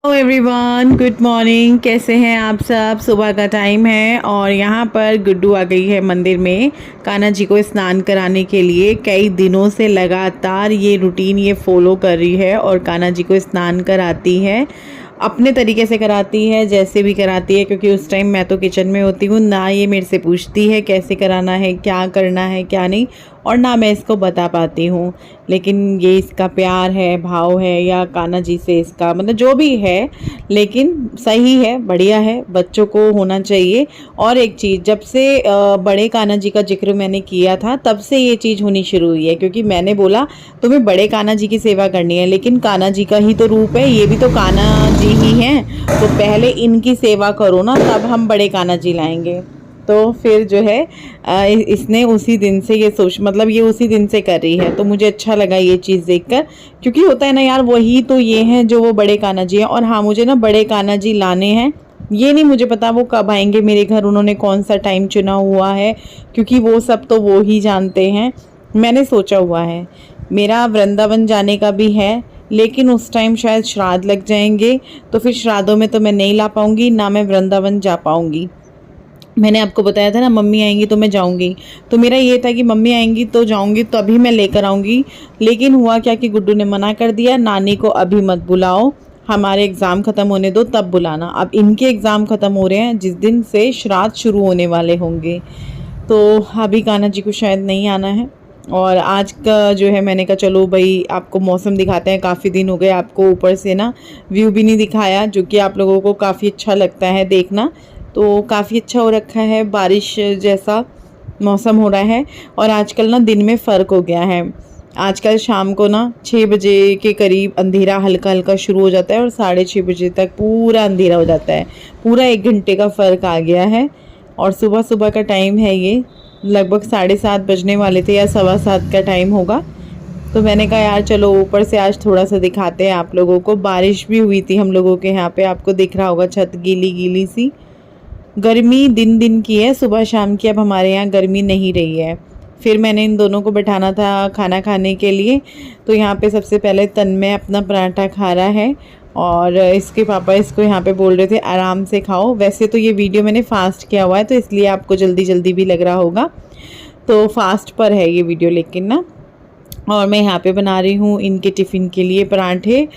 Hello everyone, good morning. कैसे हैं आप सब? सुबह का टाइम है और यहाँ पर गुड्डू आ गई है मंदिर में कान्हा जी को स्नान कराने के लिए। कई दिनों से लगातार ये रूटीन ये फॉलो कर रही है और कान्हा जी को स्नान कराती है। अपने तरीके से कराती है, जैसे भी कराती है, क्योंकि उस टाइम मैं तो किचन में होती हूँ ना। ये मेरे से पूछती है कैसे कराना है, क्या करना है, क्या नहीं, और ना मैं इसको बता पाती हूँ। लेकिन ये इसका प्यार है, भाव है, या कान्हा जी से इसका मतलब जो भी है, लेकिन सही है, बढ़िया है, बच्चों को होना चाहिए। और एक चीज़, जब से बड़े कान्हा जी का जिक्र मैंने किया था तब से ये चीज़ होनी शुरू हुई है, क्योंकि मैंने बोला तुम्हें बड़े कान्हा जी की सेवा करनी है, लेकिन कान्हा जी का ही तो रूप है, ये भी तो कान्हा जी ही हैं, तो पहले इनकी सेवा करो ना, तब हम बड़े कान्हा जी लाएंगे। तो फिर जो है इसने उसी दिन से ये सोच मतलब ये उसी दिन से कर रही है। तो मुझे अच्छा लगा ये चीज़ देखकर, क्योंकि होता है ना यार, वही तो ये हैं जो वो बड़े कान्हा जी हैं। और हाँ, मुझे ना बड़े कान्हा जी लाने हैं। ये नहीं मुझे पता वो कब आएंगे मेरे घर, उन्होंने कौन सा टाइम चुना हुआ है, क्योंकि वो सब तो वो ही जानते हैं। मैंने सोचा हुआ है मेरा वृंदावन जाने का भी है, लेकिन उस टाइम शायद श्राद्ध लग जाएंगे, तो फिर श्राद्धों में तो मैं नहीं ला पाऊँगी, ना मैं वृंदावन जा पाऊँगी। मैंने आपको बताया था ना, मम्मी आएंगी तो मैं जाऊंगी। तो मेरा ये था कि मम्मी आएंगी तो जाऊंगी, तो अभी मैं लेकर आऊंगी। लेकिन हुआ क्या कि गुड्डू ने मना कर दिया, नानी को अभी मत बुलाओ, हमारे एग्ज़ाम ख़त्म होने दो तब बुलाना। अब इनके एग्ज़ाम ख़त्म हो रहे हैं जिस दिन से श्राद्ध शुरू होने वाले होंगे, तो अभी कान्हा जी को शायद नहीं आना है। और आज का जो है, मैंने कहा चलो भाई आपको मौसम दिखाते हैं। काफ़ी दिन हो गए आपको ऊपर से ना व्यू भी नहीं दिखाया, जो कि आप लोगों को काफ़ी अच्छा लगता है देखना। तो काफ़ी अच्छा हो रखा है, बारिश जैसा मौसम हो रहा है। और आजकल ना दिन में फ़र्क हो गया है। आजकल शाम को ना 6 बजे के करीब अंधेरा हल्का हल्का शुरू हो जाता है और 6:30 बजे तक पूरा अंधेरा हो जाता है। पूरा 1 घंटे का फ़र्क आ गया है। और सुबह सुबह का टाइम है, ये लगभग 7:30 बजने वाले थे या 7:15 का टाइम होगा। तो मैंने कहा यार चलो ऊपर से आज थोड़ा सा दिखाते हैं आप लोगों को। बारिश भी हुई थी हम लोगों के यहाँ पे, आपको दिख रहा होगा, छत गीली गीली सी। गर्मी दिन दिन की है, सुबह शाम की। अब हमारे यहाँ गर्मी नहीं रही है। फिर मैंने इन दोनों को बैठाना था खाना खाने के लिए। तो यहाँ पे सबसे पहले तन्मय अपना पराठा खा रहा है और इसके पापा इसको यहाँ पे बोल रहे थे आराम से खाओ। वैसे तो ये वीडियो मैंने फ़ास्ट किया हुआ है, तो इसलिए आपको जल्दी जल्दी भी लग रहा होगा। तो फास्ट पर है ये वीडियो, लेकिन ना। और मैं यहाँ पे बना रही हूँ इनके टिफ़िन के लिए पराठे।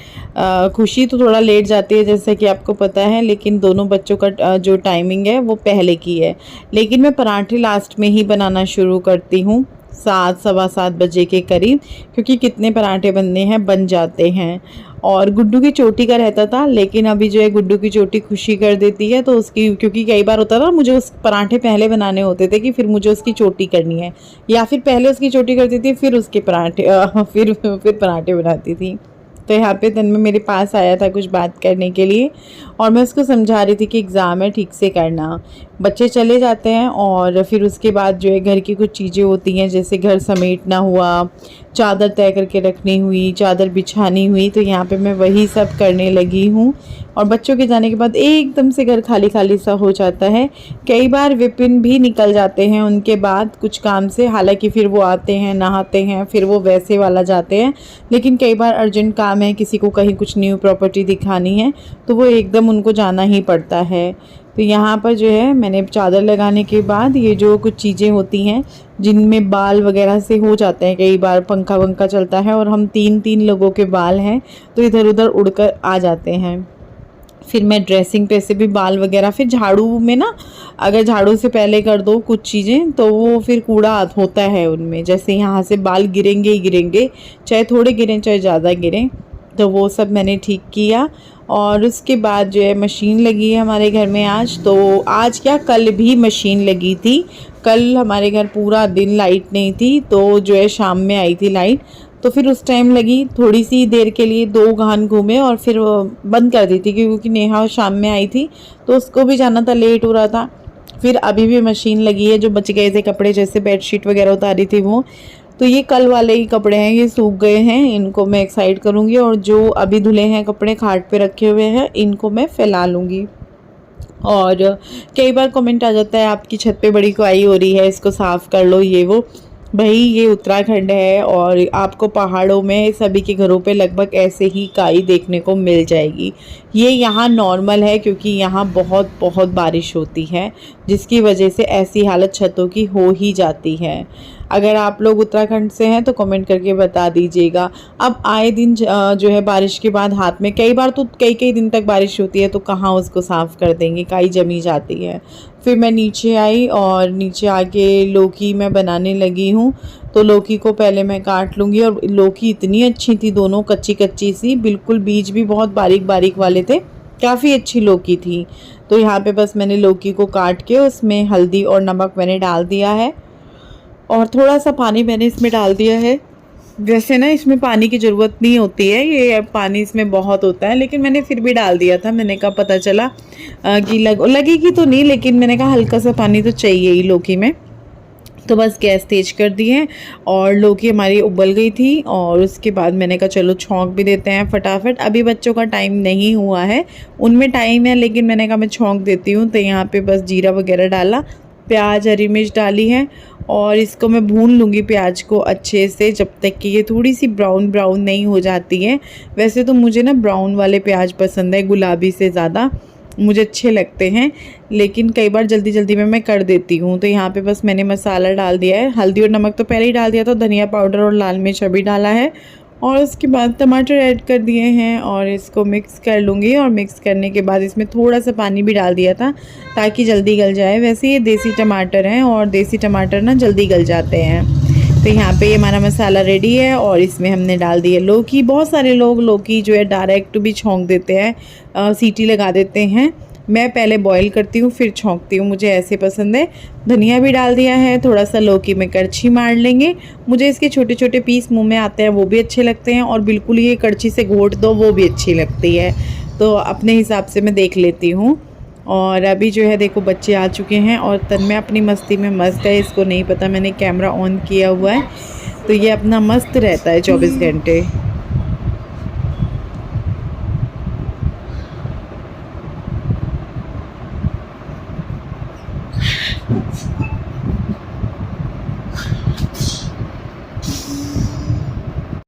खुशी तो थोड़ा लेट जाती है जैसा कि आपको पता है, लेकिन दोनों बच्चों का जो टाइमिंग है वो पहले की है। लेकिन मैं पराठे लास्ट में ही बनाना शुरू करती हूँ, 7 सवा 7 बजे के करीब, क्योंकि कितने पराठे बनने हैं बन जाते हैं। और गुड्डू की चोटी का रहता था, लेकिन अभी जो है गुड्डू की चोटी खुशी कर देती है, तो उसकी, क्योंकि कई बार होता था मुझे उस पराठे पहले बनाने होते थे कि फिर मुझे उसकी चोटी करनी है, या फिर पहले उसकी चोटी करती थी फिर उसके पराठे फिर पराठे बनाती थी। तो यहाँ पे तन्मय मेरे पास आया था कुछ बात करने के लिए, और मैं उसको समझा रही थी कि एग्ज़ाम है, ठीक से करना। बच्चे चले जाते हैं और फिर उसके बाद जो है घर की कुछ चीज़ें होती हैं, जैसे घर समेटना हुआ, चादर तय करके रखनी हुई, चादर बिछानी हुई। तो यहाँ पे मैं वही सब करने लगी हूँ। और बच्चों के जाने के बाद एकदम से घर खाली खाली सा हो जाता है। कई बार विपिन भी निकल जाते हैं उनके बाद कुछ काम से, हालांकि फिर वो आते हैं, नहाते हैं, फिर वो वैसे वाला जाते हैं। लेकिन कई बार अर्जेंट काम है, किसी को कहीं कुछ न्यू प्रॉपर्टी दिखानी है, तो वो एकदम उनको जाना ही पड़ता है। तो यहाँ पर जो है मैंने चादर लगाने के बाद ये जो कुछ चीज़ें होती हैं जिनमें बाल वगैरह से हो जाते हैं, कई बार पंखा वंखा चलता है और हम 3 लोगों के बाल हैं, तो इधर उधर उड़कर आ जाते हैं। फिर मैं ड्रेसिंग पे से भी बाल वगैरह, फिर झाड़ू में ना, अगर झाड़ू से पहले कर दो कुछ चीज़ें तो वो फिर कूड़ा होता है उनमें, जैसे यहाँ से बाल गिरेंगे ही गिरेंगे, चाहे थोड़े गिरें चाहे ज़्यादा गिरें। तो वो सब मैंने ठीक किया। और उसके बाद जो है मशीन लगी है हमारे घर में आज। तो आज क्या, कल भी मशीन लगी थी। कल हमारे घर पूरा दिन लाइट नहीं थी, तो जो है शाम में आई थी लाइट, तो फिर उस टाइम लगी, थोड़ी सी देर के लिए 2 घान घूमे और फिर बंद कर दी थी, क्योंकि नेहा शाम में आई थी तो उसको भी जाना था, लेट हो रहा था। फिर अभी भी मशीन लगी है, जो बच गए थे कपड़े, जैसे बेडशीट वगैरह उतारी थी वो, तो ये कल वाले ही कपड़े हैं, ये सूख गए हैं, इनको मैं एक साइड करूँगी। और जो अभी धुले हैं कपड़े खाट पे रखे हुए हैं, इनको मैं फैला लूँगी। और कई बार कमेंट आ जाता है आपकी छत पे बड़ी कुआई हो रही है, इसको साफ़ कर लो, ये वो। भाई ये उत्तराखंड है और आपको पहाड़ों में सभी के घरों पे लगभग ऐसे ही काई देखने को मिल जाएगी। ये यहाँ नॉर्मल है क्योंकि यहाँ बहुत बहुत बारिश होती है, जिसकी वजह से ऐसी हालत छतों की हो ही जाती है। अगर आप लोग उत्तराखंड से हैं तो कमेंट करके बता दीजिएगा। अब आए दिन जो है बारिश के बाद हाथ में कई बार तो कई कई दिन तक बारिश होती है, तो कहाँ उसको साफ़ कर देंगे, काई जमी जाती है। फिर मैं नीचे आई और नीचे आके लौकी मैं बनाने लगी हूँ। तो लौकी को पहले मैं काट लूँगी, और लौकी इतनी अच्छी थी, दोनों कच्ची कच्ची सी, बिल्कुल बीज भी बहुत बारीक बारीक वाले थे, काफ़ी अच्छी लौकी थी। तो यहाँ पे बस मैंने लौकी को काट के उसमें हल्दी और नमक मैंने डाल दिया है, और थोड़ा सा पानी मैंने इसमें डाल दिया है। वैसे ना इसमें पानी की ज़रूरत नहीं होती है, ये पानी इसमें बहुत होता है, लेकिन मैंने फिर भी डाल दिया था। मैंने कहा पता चला कि लगेगी तो नहीं, लेकिन मैंने कहा हल्का सा पानी तो चाहिए ही लौकी में। तो बस गैस तेज कर दी है और लौकी हमारी उबल गई थी, और उसके बाद मैंने कहा चलो छौंक भी देते हैं फटाफट। अभी बच्चों का टाइम नहीं हुआ है, उनमें टाइम है, लेकिन मैंने कहा मैं छौंक देती हूँ। तो यहाँ पे बस जीरा वगैरह डाला, प्याज हरी मिर्च डाली है, और इसको मैं भून लूँगी प्याज को अच्छे से जब तक कि ये थोड़ी सी ब्राउन ब्राउन नहीं हो जाती है। वैसे तो मुझे ना ब्राउन वाले प्याज पसंद है, गुलाबी से ज़्यादा मुझे अच्छे लगते हैं, लेकिन कई बार जल्दी जल्दी में मैं कर देती हूँ। तो यहाँ पे बस मैंने मसाला डाल दिया है, हल्दी और नमक तो पहले ही डाल दिया था, धनिया पाउडर और लाल मिर्च अभी डाला है, और उसके बाद टमाटर ऐड कर दिए हैं, और इसको मिक्स कर लूँगी। और मिक्स करने के बाद इसमें थोड़ा सा पानी भी डाल दिया था ताकि जल्दी गल जाए। वैसे ये देसी टमाटर हैं, और देसी टमाटर ना जल्दी गल जाते हैं। तो यहाँ पे ये हमारा मसाला रेडी है, और इसमें हमने डाल दिए लौकी। बहुत सारे लोग लौकी जो है डायरेक्ट भी छौंक देते हैं, सीटी लगा देते हैं। मैं पहले बॉईल करती हूँ फिर छौंकती हूँ, मुझे ऐसे पसंद है। धनिया भी डाल दिया है, थोड़ा सा लौकी में करछी मार लेंगे। मुझे इसके छोटे छोटे पीस मुंह में आते हैं, वो भी अच्छे लगते हैं, और बिल्कुल ये करछी से घोट दो वो भी अच्छी लगती है। तो अपने हिसाब से मैं देख लेती हूँ। और अभी जो है देखो बच्चे आ चुके हैं, और तन्मय अपनी मस्ती में मस्त है, इसको नहीं पता मैंने कैमरा ऑन किया हुआ है। तो ये अपना मस्त रहता है 24 घंटे।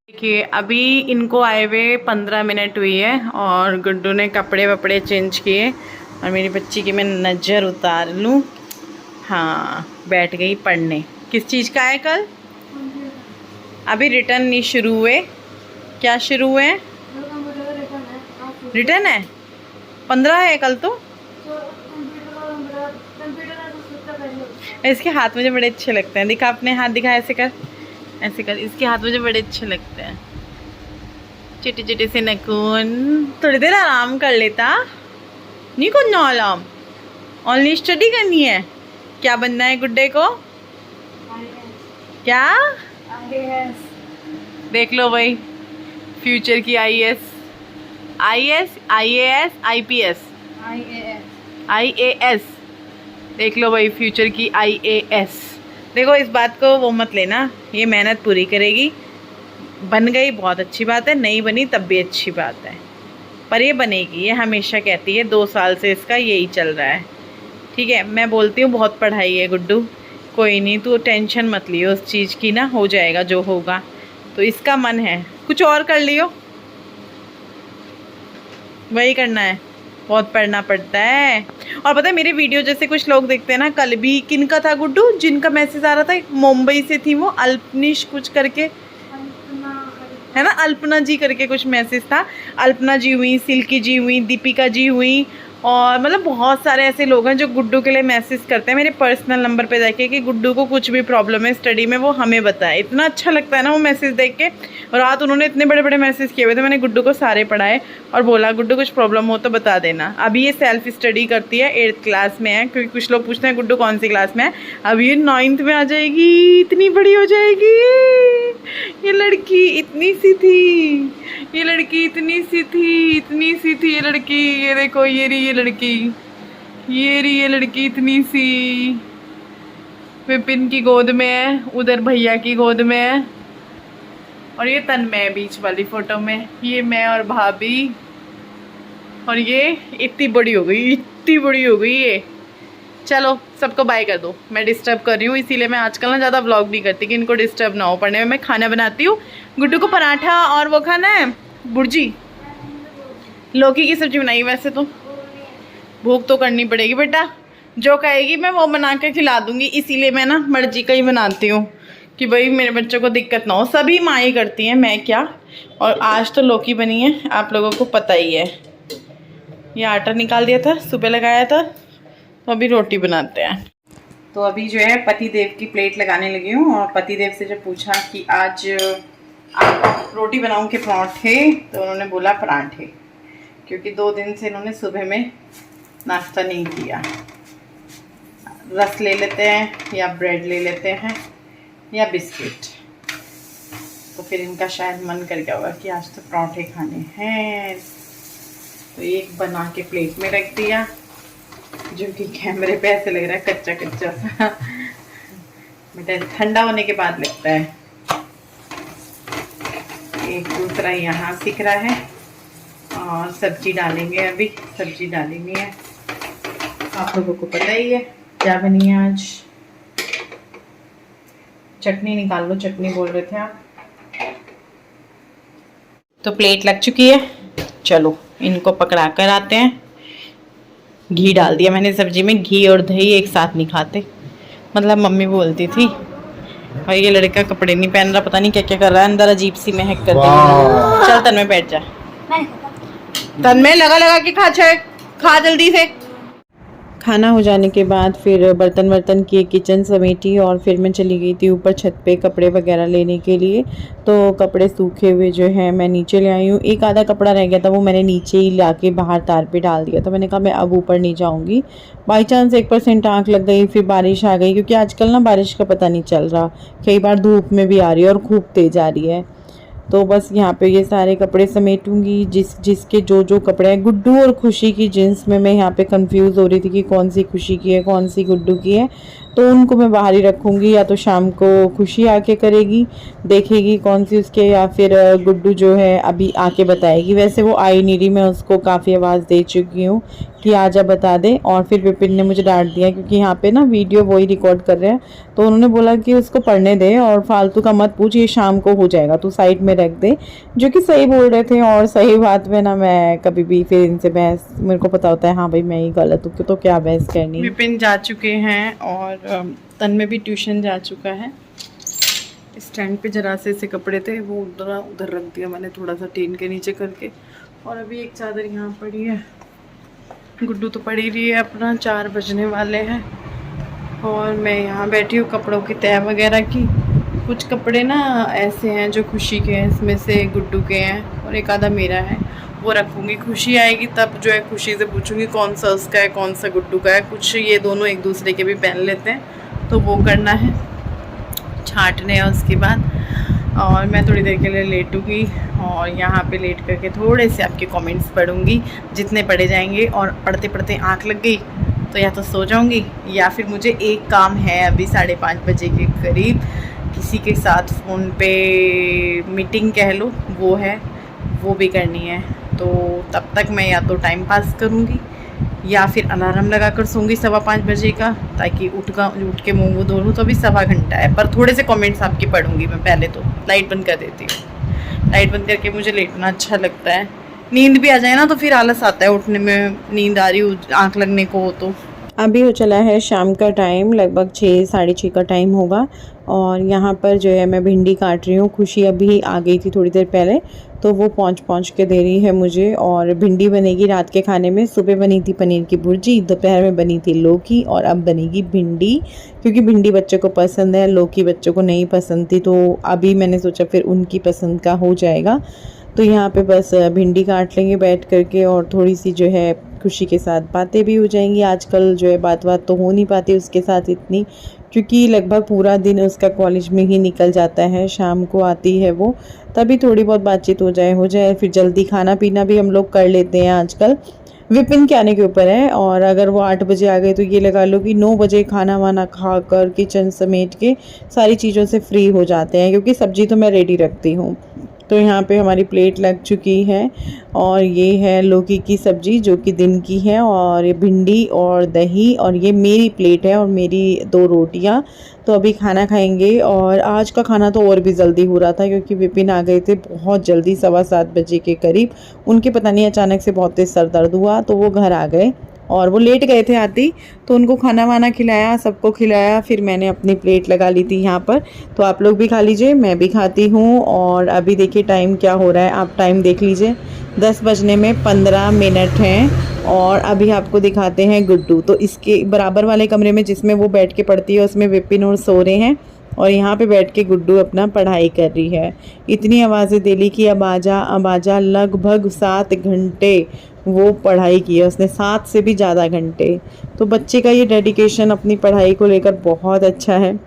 देखिए अभी इनको आए हुए 15 मिनट हुई है, और गुड्डू ने कपड़े वपड़े चेंज किए, और मेरी बच्ची की मैं नज़र उतार लूँ। हाँ बैठ गई पढ़ने। किस चीज़ का है कल? अभी रिटर्न नहीं शुरू हुए। क्या शुरू हुए हैं? रिटर्न है 15 है कल तो। इसके हाथ मुझे बड़े अच्छे लगते हैं, दिखा अपने हाथ, दिखा ऐसे कर, ऐसे कर। इसके हाथ मुझे बड़े अच्छे लगते हैं, चिटी चिटी से नखून। थोड़ी देर आराम कर लेता, नहीं कुछ आराम, ओनली स्टडी करनी है। क्या बनना है गुड्डे को? क्या? देख लो भाई, फ्यूचर की IAS, IAS, IPS, IAS। देख लो भाई फ्यूचर की IAS। देखो इस बात को वो मत लेना, ये मेहनत पूरी करेगी। बन गई बहुत अच्छी बात है, नहीं बनी तब भी अच्छी बात है, पर ये बनेगी, ये हमेशा कहती है। 2 साल से इसका यही चल रहा है। ठीक है, मैं बोलती हूँ बहुत पढ़ाई है गुड्डू, कोई नहीं तू टेंशन मत लियो उस चीज़ की ना, हो जाएगा जो होगा। तो इसका मन है कुछ और कर लियो, वही करना है, बहुत पढ़ना पड़ता है। और पता है मेरे वीडियो जैसे कुछ लोग देखते हैं ना, कल भी किन का था गुड्डू जिनका मैसेज आ रहा था, मुंबई से थी वो, अल्पनिश कुछ करके है ना, अल्पना जी करके कुछ मैसेज था। अल्पना जी हुई, सिल्की जी हुई, दीपिका जी हुई, और मतलब बहुत सारे ऐसे लोग हैं जो गुड्डू के लिए मैसेज करते हैं मेरे पर्सनल नंबर पे जाके कि गुड्डू को कुछ भी प्रॉब्लम है स्टडी में वो हमें बताए। इतना अच्छा लगता है ना वो मैसेज देख के। और रात उन्होंने इतने बड़े बड़े मैसेज किए हुए थे, मैंने गुड्डू को सारे पढ़ाए और बोला गुड्डू कुछ प्रॉब्लम हो तो बता देना। अभी ये सेल्फ स्टडी करती है, 8th क्लास में है, क्योंकि कुछ लोग पूछते हैं गुड्डू कौन सी क्लास में है। अभी ये 9th में आ जाएगी, इतनी बड़ी हो जाएगी। ये लड़की इतनी सी थी, ये लड़की इतनी सी थी, इतनी सी थी ये लड़की। ये देखो ये रही ये लड़की, ये रही ये लड़की इतनी सी। विपिन की गोद में है, उधर भैया की गोद में है, और ये तन्मय बीच वाली फोटो में, ये मैं और भाभी। और ये इतनी बड़ी हो गई, इतनी बड़ी हो गई ये। चलो सबको बाय कर दो, मैं डिस्टर्ब कर रही हूँ इसीलिए मैं आजकल ना ज़्यादा व्लॉग नहीं करती कि इनको डिस्टर्ब ना हो पढ़ने में। मैं खाना बनाती हूँ, गुड्डू को पराठा और वो खाना है भुर्जी, लौकी की सब्जी बनाई। वैसे तो भूख तो करनी पड़ेगी बेटा, जो कहेगी मैं वो बना के खिला दूँगी, इसीलिए मैं ना मर्जी का ही बनाती हूँ कि भाई मेरे बच्चों को दिक्कत ना हो। सभी माँ ही करती हैं, मैं क्या। और आज तो लौकी बनी है, आप लोगों को पता ही है। ये आटा निकाल दिया था, सुबह लगाया था, तो अभी रोटी बनाते हैं। तो अभी जो है पति देव की प्लेट लगाने लगी हूँ। और पति देव से जब पूछा कि आज आप रोटी बनाऊँ के पराठे, तो उन्होंने बोला पराठे, क्योंकि 2 दिन से इन्होंने सुबह में नाश्ता नहीं किया। रस ले लेते हैं या ब्रेड ले लेते हैं या बिस्किट, तो फिर इनका शायद मन कर गया होगा कि आज तो पराठे खाने हैं। तो एक बना के प्लेट में रख दिया, जो कि कैमरे पे ऐसे लग रहा है कच्चा कच्चा सा, बेटा ठंडा होने के बाद लगता है। एक दूसरा यहाँ सीख रहा है। और सब्जी डालेंगे, अभी सब्जी डालेंगे है, आप लोगों को पता ही है क्या बनी है आज। चटनी निकाल लो, चटनी बोल रहे थे आप। तो प्लेट लग चुकी है, चलो इनको पकड़ा कर आते हैं। घी डाल दिया मैंने सब्जी में, घी और दही एक साथ नहीं खाते, मतलब मम्मी बोलती थी। और ये लड़का कपड़े नहीं पहन रहा, पता नहीं क्या क्या कर रहा है अंदर, अजीब सी महक कर रही। चल तन में बैठ जा, तन में लगा लगा के खा जल्दी से। खाना हो जाने के बाद फिर बर्तन वर्तन किए, किचन समेटी, और फिर मैं चली गई थी ऊपर छत पे कपड़े वगैरह लेने के लिए। तो कपड़े सूखे हुए जो हैं मैं नीचे ले आई हूँ। एक आधा कपड़ा रह गया था, वो मैंने नीचे ही ला के बाहर तार पे डाल दिया था। मैंने कहा मैं अब ऊपर नहीं जाऊँगी, बाई चांस 1% आँख लग गई, फिर बारिश आ गई, क्योंकि आजकल ना बारिश का पता नहीं चल रहा, कई बार धूप में भी आ रही है और खूब तेज़ आ रही है। तो बस यहाँ पे ये सारे कपड़े समेटूंगी, जिसके जो कपड़े हैं। गुड्डू और खुशी की जींस में मैं यहाँ पे कंफ्यूज हो रही थी कि कौन सी खुशी की है कौन सी गुड्डू की है, तो उनको मैं बाहर ही रखूँगी, या तो शाम को खुशी आके करेगी, देखेगी कौन सी उसके, या फिर गुड्डू जो है अभी आके बताएगी। वैसे वो आई नहीं रही, मैं उसको काफ़ी आवाज़ दे चुकी हूँ कि आजा बता दे। और फिर विपिन ने मुझे डांट दिया, क्योंकि यहाँ पे ना वीडियो वही रिकॉर्ड कर रहे हैं, तो उन्होंने बोला कि उसको पढ़ने दे और फालतू का मत पूछ, ये शाम को हो जाएगा, तू साइड में रख दे। जो कि सही बोल रहे थे, और सही बात में ना मैं कभी भी फिर इनसे बहस, मेरे को पता होता है हाँ भाई मैं ही गलत हूँ, तो क्या बहस करनी। विपिन जा चुके हैं और तन में भी ट्यूशन जा चुका है। स्टैंड पे जरा से कपड़े थे, वो उधर रख दिया मैंने थोड़ा सा टीन के नीचे करके। और अभी एक चादर यहाँ पड़ी है। गुड्डू तो पड़ी रही है अपना, 4 बजने वाले हैं और मैं यहाँ बैठी हूँ कपड़ों की तह वगैरह की। कुछ कपड़े ना ऐसे हैं जो खुशी के हैं, इसमें से गुड्डू के हैं और एक आधा मेरा है, वो रखूँगी। खुशी आएगी तब जो है खुशी से पूछूँगी कौन सा उसका है कौन सा गुड्डू का है। कुछ ये दोनों एक दूसरे के भी पहन लेते हैं, तो वो करना है, छांटने हैं उसके बाद। और मैं थोड़ी देर के लिए लेटूँगी और यहाँ पे लेट करके थोड़े से आपके कमेंट्स पढ़ूँगी, जितने पढ़े जाएंगे। और पढ़ते पढ़ते आँख लग गई तो या तो सो जाऊँगी, या फिर मुझे एक काम है अभी 5:30 बजे के करीब, किसी के साथ फ़ोन पे मीटिंग कह लो, वो है, वो भी करनी है। तो तब तक मैं या तो टाइम पास करूँगी या फिर अलार्म लगा कर सोऊंगी 5:15 बजे का, ताकि उठ के मुँह वो धो लूँ। तो अभी 1.25 घंटा है, पर थोड़े से कमेंट्स आपके पढ़ूंगी मैं। पहले तो लाइट बंद कर देती हूँ, लाइट बंद करके मुझे लेटना अच्छा लगता है। नींद भी आ जाए ना तो फिर आलस आता है उठने में, नींद आ रही आँख लगने को हो तो। अभी हो चला है शाम का टाइम, लगभग 6 साढ़े 6 का टाइम होगा। और यहाँ पर जो है मैं भिंडी काट रही हूँ। खुशी अभी आ गई थी थोड़ी देर पहले, तो वो पहुँच के दे रही है मुझे। और भिंडी बनेगी रात के खाने में। सुबह बनी थी पनीर की भुर्जी, दोपहर में बनी थी लौकी, और अब बनेगी भिंडी, क्योंकि भिंडी बच्चों को पसंद है, लौकी बच्चों को नहीं पसंद थी, तो अभी मैंने सोचा फिर उनकी पसंद का हो जाएगा। तो यहाँ पे बस भिंडी काट लेंगे बैठ करके, और थोड़ी सी जो है खुशी के साथ बातें भी हो जाएंगी। आजकल जो है बात तो हो नहीं पाती उसके साथ इतनी, क्योंकि लगभग पूरा दिन उसका कॉलेज में ही निकल जाता है, शाम को आती है वो, तभी थोड़ी बहुत बातचीत हो जाए। फिर जल्दी खाना पीना भी हम लोग कर लेते हैं आजकल, विपिन के आने के ऊपर है। और अगर वो 8 बजे आ गए तो ये लगा लो कि 9 बजे खाना वाना खा कर किचन समेट के सारी चीज़ों से फ्री हो जाते हैं, क्योंकि सब्जी तो मैं रेडी रखती हूँ। तो यहाँ पे हमारी प्लेट लग चुकी है और ये है लौकी की सब्ज़ी जो कि दिन की है, और ये भिंडी और दही, और ये मेरी प्लेट है और मेरी 2 रोटियाँ। तो अभी खाना खाएंगे। और आज का खाना तो और भी जल्दी हो रहा था क्योंकि विपिन आ गए थे बहुत जल्दी, 7:15 बजे के करीब। उनके पता नहीं अचानक से बहुत तेज़ सर दर्द हुआ तो वो घर आ गए और वो लेट गए थे आती, तो उनको खाना वाना खिलाया, सबको खिलाया, फिर मैंने अपनी प्लेट लगा ली थी यहाँ पर। तो आप लोग भी खा लीजिए, मैं भी खाती हूँ। और अभी देखिए टाइम क्या हो रहा है, आप टाइम देख लीजिए, 10 बजने में 15 मिनट हैं। और अभी आपको दिखाते हैं गुड्डू। तो इसके बराबर वाले कमरे में जिसमें वो बैठ के पढ़ती है उसमें विपिन और सो रहे हैं, और यहाँ पे बैठ के गुड्डू अपना पढ़ाई कर रही है। इतनी आवाज़ें दे ली कि अब आजा, लगभग 7 घंटे वो पढ़ाई की है उसने, 7 से भी ज़्यादा घंटे। तो बच्चे का ये डेडिकेशन अपनी पढ़ाई को लेकर बहुत अच्छा है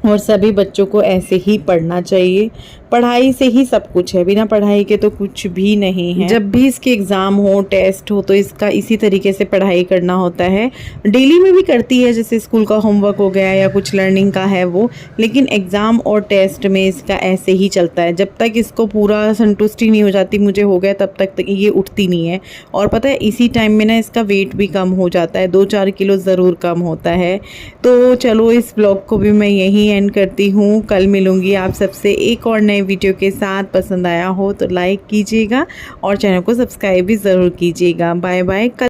और सभी बच्चों को ऐसे ही पढ़ना चाहिए। पढ़ाई से ही सब कुछ है, बिना पढ़ाई के तो कुछ भी नहीं है। जब भी इसके एग्ज़ाम हो, टेस्ट हो, तो इसका इसी तरीके से पढ़ाई करना होता है। डेली में भी करती है, जैसे स्कूल का होमवर्क हो गया या कुछ लर्निंग का है वो, लेकिन एग्ज़ाम और टेस्ट में इसका ऐसे ही चलता है। जब तक इसको पूरा संतुष्टि नहीं हो जाती मुझे हो गया तब तक ये उठती नहीं है। और पता है इसी टाइम में ना इसका वेट भी कम हो जाता है, 2-4 किलो ज़रूर कम होता है। तो चलो इस ब्लॉग को भी मैं यहीं एंड करती हूँ। कल मिलूँगी आप सबसे एक और नए वीडियो के साथ। पसंद आया हो तो लाइक कीजिएगा और चैनल को सब्सक्राइब भी ज़रूर कीजिएगा। Bye bye.